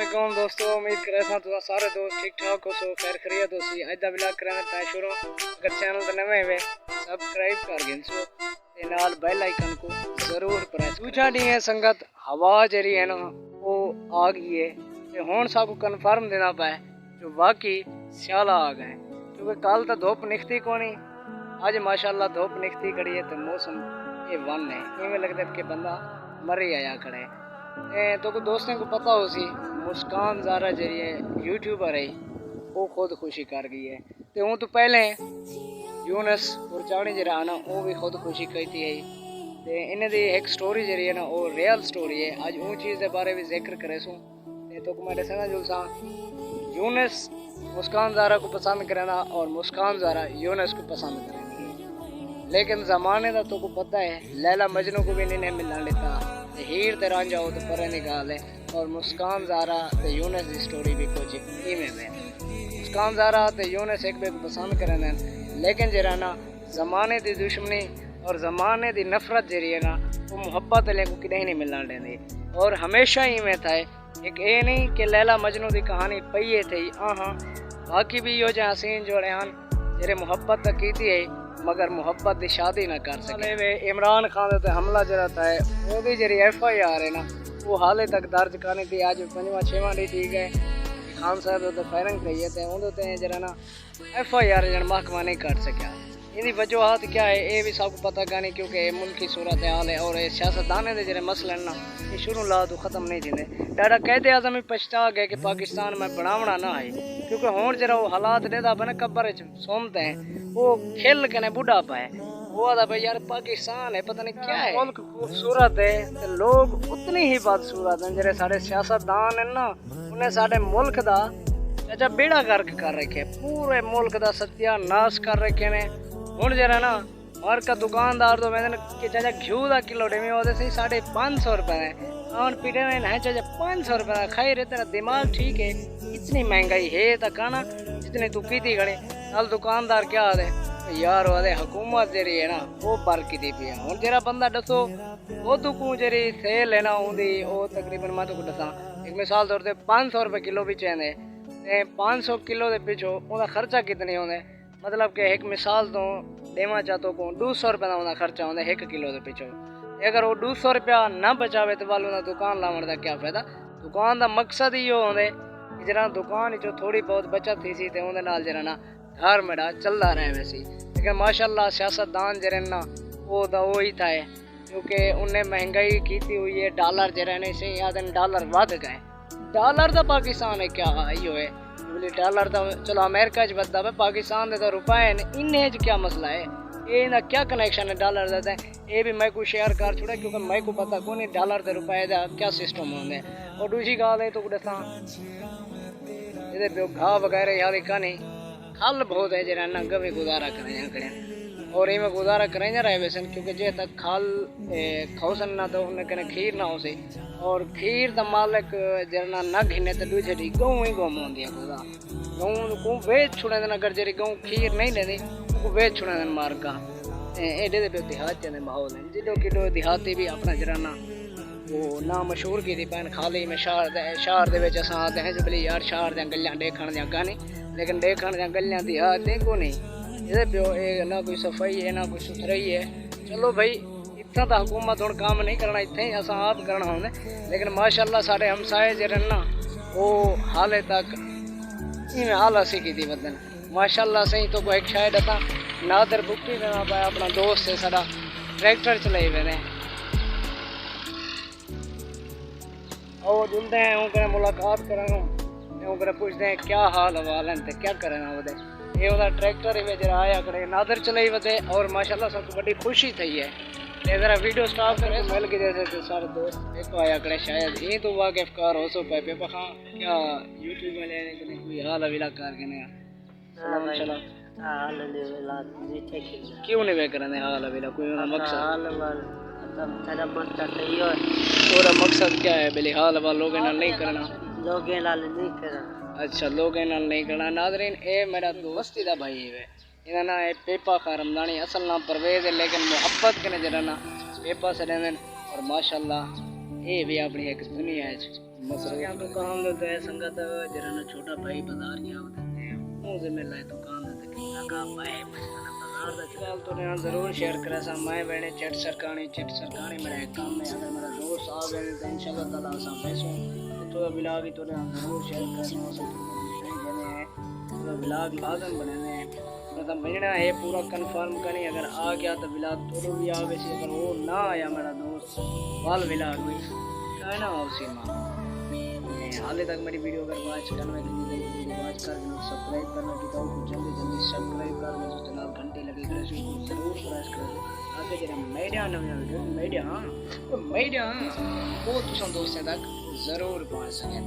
वालेकुम दोस्तों, उम्मीद करे तुम सारे दोस्त ठीक ठाक हो सो खैर खैरियत हो सी। अज दा व्लॉग करने पै शुरू। अगर चैनल ते नवे वे सब्सक्राइब कर गिनसो ते नाल बेल आइकन को जरूर प्रेस। दूजा डी है संगत हवा जरी है ना वो आ गई है ते हुण साकू कन्फर्म देना पै जो वाकई स्याला आ गए, क्योंकि कल तो धुप निकती कोनी, अज माशाल्लाह धुप निकती खड़ी है ते मौसम ये वन है, इवें लगता है कि बंदा मर ही आया खड़ा है। तो को दोस्तों को पता हो सी मुस्कान ज़ारा जरिए यूट्यूबर है वो खुद खुशी कर गई है। तो हूँ तो पहले यूनस पुरचानी जरा ना वो भी खुद खुशी कहती है। तो इन्हें दी एक स्टोरी जरिए ना वो रियल स्टोरी है। आज वो चीज़ के बारे में जिक्र करे सूँ तो मैं दसना जुलसा यूनस मुस्कान ज़ारा को पसंद करना और मुस्कान ज़ारा यूनस को पसंद करेंगी, लेकिन ज़माने का तो को पता है लैला मजनू को भी नहीं मिलना लेता, हीर ते रांझा हो तो पर निकाल है। और मुस्कान ज़ारा ते यूनस की स्टोरी भी कुछ इवें में। मुस्कान ज़ारा ते यूनस एक को पसंद करने, लेकिन जरा ना ज़माने की दुश्मनी और ज़माने की नफरत जरी है ना वो मुहब्बत ले को किदें नहीं मिलना देंदी। और हमेशा इवें था एक ये नहीं कि लैला मजनू की कहानी पई थी, हाँ बाकी भी यो जहाँ सीन जोड़े हैं जेरे मुहब्बत तक की है मगर मुहब्बत की शादी ना कर सके। वे इमरान खान ते हमला जरा था वो भी जरी FIR है ना वो हाले तक दर्ज करनी थी। आज 5वां 6वां डी ठीक है खान साहब तो फायरिंग कही है उन्होंने जरा ना FIR जन महकमा नहीं कर सका। इनकी वजूहत क्या है ये भी सबको पता नहीं, क्योंकि मुल्की सूरत हाल है और सियासतदाने के जो मसले ना ये शुरू ला तो ख़त्म नहीं देंगे। डायरा कहते आजम पछता गए कि पाकिस्तान में बनावना ना है, क्योंकि हुण जरा वो हालात देता पे ना कब्र सोमते हैं वो खेल के बुढ़ा पाए वो आता भाई यार पाकिस्तान है पता नहीं क्या है। मुल्क खूबसूरत है तो लोग उतने ही बदसूरत हैं जरे साढ़े सियासतदान है ना उन्हें साढ़े मुल्क का चाचा बेड़ा गर्क कर रखे, पूरे मुल्क का सत्यानाश कर रखे ने। हुण जरा ना और का दुकानदार तो मैं कि चाचा घ्यू का किलो डेमी वो सही 550 रुपये है और पीटे में है चाचा 500 रुपये का खाई रहे। तेरा दिमाग ठीक है, इतनी महंगाई है तो कहना जितनी तू की थी खड़ी। कल दुकानदार क्या आदे यार आदे हुकूमत जरी है ना वो पर की थी पी। हुण जरा बंदा दसो वो तो को जरी सेल है ना उनकी वो तकरीबन मैं तो दसा एक मिसाल तौर पर 500 रुपये किलो भी चाहिए 500 किलो के पिछो उनका खर्चा कितने होंगे, मतलब कि एक मिसाल तो देवा चाहतो को 200 रुपये का उनका खर्चा होंगे 1 किलो के पिछो। अगर वो 200 रुपया ना बचावे तो वालों दुकान लाने का क्या फायदा। दुकान का मकसद ही होंगे कि जरा दुकान जो थोड़ी बहुत बचत थी सी तो उन्हें नाल जरा ना घर मेरा चलता रहे वैसे। लेकिन माशाल्लाह सियासतदान जरे ना वो तो वो ही था क्योंकि उन्हें महंगाई की हुई है। डॉलर जरा नहीं से याद डॉलर बढ़ गए, डॉलर तो पाकिस्तान है क्या यो है डॉलर तो चलो अमेरिका च बदता है पाकिस्तान के तो रुपए हैं इन्हें क्या मसला है ये ना क्या कनेक्शन है डॉलर का ये भी मैं को शेयर कर छोड़ा क्योंकि मैं को पता को नहीं डॉलर के रुपए का क्या सिस्टम होंगे। और दूसरी गाल है तो दसा ये घा वगैरह यार का नहीं खल बहुत है जरा ना गवे गुजारा करें करें और इमें गुजारा करें जा रहे वैसे, क्योंकि जे तक खाल खौसन ना तो उन्हें कने खीर ना हो से और खीर तो मालिक जरा ना घिने तो दूसरी डी गहूँ ही गम होंगी खुदा गहूँ को वेच छुड़े देना। अगर जरी गहूँ खीर नहीं देनी को वेच छुड़े देना मार का एडे दे देहात के माहौल है जिदो किडो देहाती भी अपना जरा ना वो ना मशहूर की थी पैन खाली में शहर दे विच असां आते हैं जबली यार शहर दियां गल्लां देखण दियां गाने, लेकिन देखण दियां गल्लां देहात दे को नहीं ये प्यो ना कोई सफाई है ना कोई सुथराई है। चलो भाई इतना तो हुकूमत हुण काम नहीं करना इतने असां आप करना होंगे, लेकिन माशाल्लाह साढ़े हमसाए जरे ना वो हाले तक इवें हाल असी की थी बदन माशाल्लाह सही। तो कोई एक शायद असा नादर बुक्की देना पाया अपना दोस्त है सारा ट्रैक्टर चलाई हुए और जुलते हैं उनके मुलाकात करेंगे उनके पूछते हैं क्या हाल हवाल है तो क्या करना वो ये वाला ट्रैक्टर ही जरा आया करे नादर चलाई वधे और माशाल्लाह सबको बड़ी खुशी थी है। जरा वीडियो स्टॉप करें मिल के जैसे तो सारे दोस्त देखो आया करे शायद ये तो वाकिफ कार हो सो पे हाँ क्या यूट्यूब में लेने के लिए कोई हाल अविला कार के नहीं क्यों नहीं वे करने हाल अविला कोई पूरा मकसद क्या है बिली हाल वाल लोग नहीं करना अच्छा लोग नहीं करना। नादरीन ए मेरा दोस्ती दा भाई है इन्हें ना पेपा खा रमदानी असल नाम परवेज है, लेकिन मोहब्बत के जरा ना पेपा से रहने और माशाल्लाह ये भी अपनी एक दुनिया مسئلہ دکان دیتے ہیں سنگت جرا چھوٹا بھائی بازار گیا ہوتے ہیں منہ سے مل رہا ہے دکان دیتے کہ لگا پائے بازار دا چکال تو نے ضرور شیئر کرا سا میں بہنے چٹ سرکانی میرا ایک کام ہے اگر میرا دوست آ گئے تو انشاءاللہ تعالیٰ سا پیسوں تو بلاگ تو نے ضرور شیئر کرنا سا دینے ہیں تو بلاگ لازم بنے ہیں مطلب ملنا ہے پورا کنفرم کریں اگر آ گیا تو بلاگ تو بھی آ گئے اگر وہ نہ آیا میرا دوست وال بلاگ بھی کہنا اسی ماں حالے تک میری ویڈیو اگر واچ کرنا ہے واچ کر کے سبسکرائب کرنا کی تو جلدی سبسکرائب کر دو جناب گھنٹی لگی کرے ضرور پریس کر دو آگے جڑا میڈیا نویں ویڈیو میڈیا وہ تساں دوستاں تک ضرور پہنچ سکے